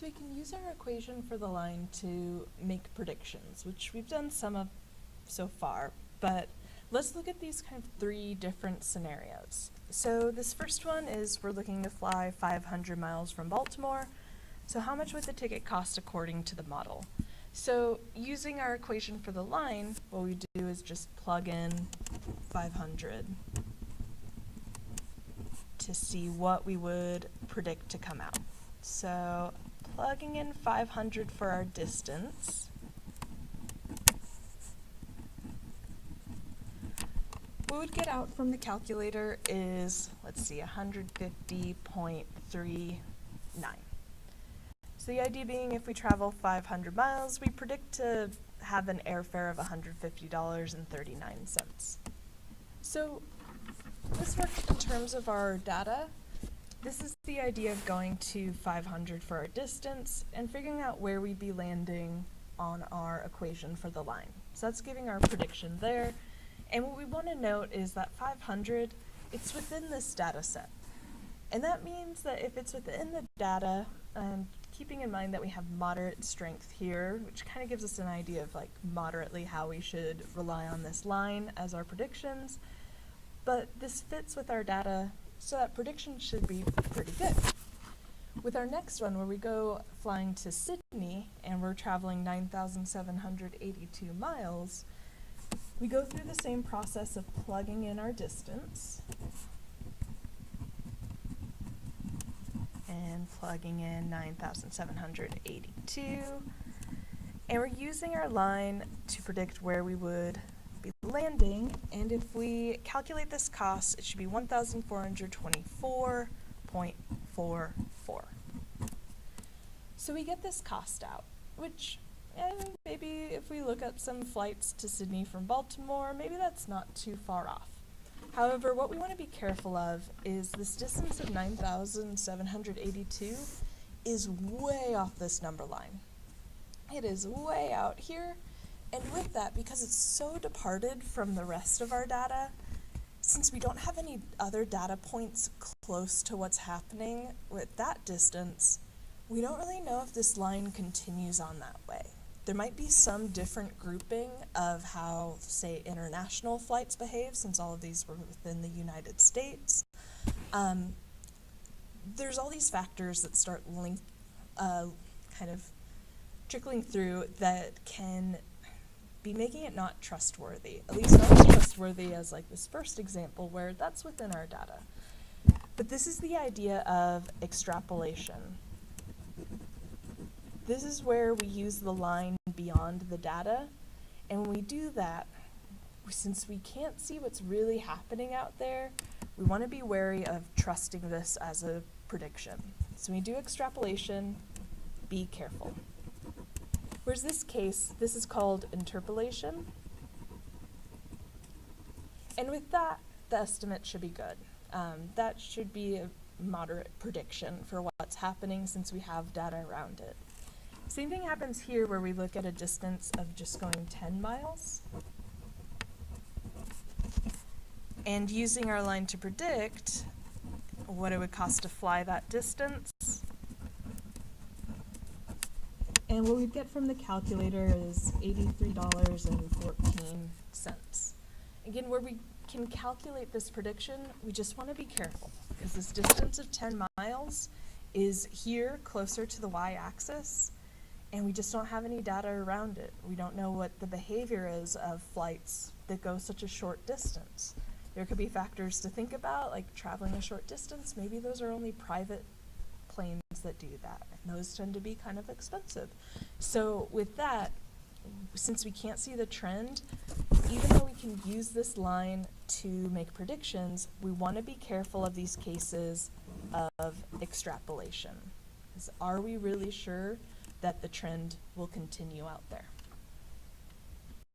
So we can use our equation for the line to make predictions, which we've done some of so far, but let's look at these kind of three different scenarios. So this first one is we're looking to fly 500 miles from Baltimore. So how much would the ticket cost according to the model? So using our equation for the line, what we do is just plug in 500 to see what we would predict to come out. So plugging in 500 for our distance, what we would get out from the calculator is, let's see, 150.39. So the idea being if we travel 500 miles, we predict to have an airfare of $150.39. So let's work in terms of our data. This is the idea of going to 500 for our distance and figuring out where we'd be landing on our equation for the line. So that's giving our prediction there. And what we want to note is that 500, it's within this data set. And that means that if it's within the data, keeping in mind that we have moderate strength here, which kind of gives us an idea of like moderately how we should rely on this line as our predictions, but this fits with our data, so that prediction should be pretty good. With our next one, where we go flying to Sydney and we're traveling 9,782 miles, we go through the same process of plugging in our distance and plugging in 9,782, and we're using our line to predict where we would be landing, and if we calculate this cost, it should be $1,424.44. So we get this cost out, which maybe if we look at some flights to Sydney from Baltimore, maybe that's not too far off. However, what we want to be careful of is this distance of 9,782 is way off this number line. It is way out here. And with that, because it's so departed from the rest of our data, since we don't have any other data points close to what's happening with that distance, we don't really know if this line continues on that way. There might be some different grouping of how, say, international flights behave, since all of these were within the United States. There's all these factors that start kind of trickling through that can be making it not trustworthy, at least not as trustworthy as like this first example where that's within our data. But this is the idea of extrapolation. This is where we use the line beyond the data, and when we do that, since we can't see what's really happening out there, we want to be wary of trusting this as a prediction. So when we do extrapolation, be careful. Whereas this case, this is called interpolation. And with that, the estimate should be good. That should be a moderate prediction for what's happening since we have data around it. Same thing happens here where we look at a distance of just going 10 miles. And using our line to predict what it would cost to fly that distance. And what we'd get from the calculator is $83.14. Again, where we can calculate this prediction, we just want to be careful because this distance of 10 miles is here closer to the y-axis, and we just don't have any data around it. We don't know what the behavior is of flights that go such a short distance. There could be factors to think about, like traveling a short distance. Maybe those are only private planes that do that, and those tend to be kind of expensive. So with that, since we can't see the trend, even though we can use this line to make predictions, we want to be careful of these cases of extrapolation. Are we really sure that the trend will continue out there?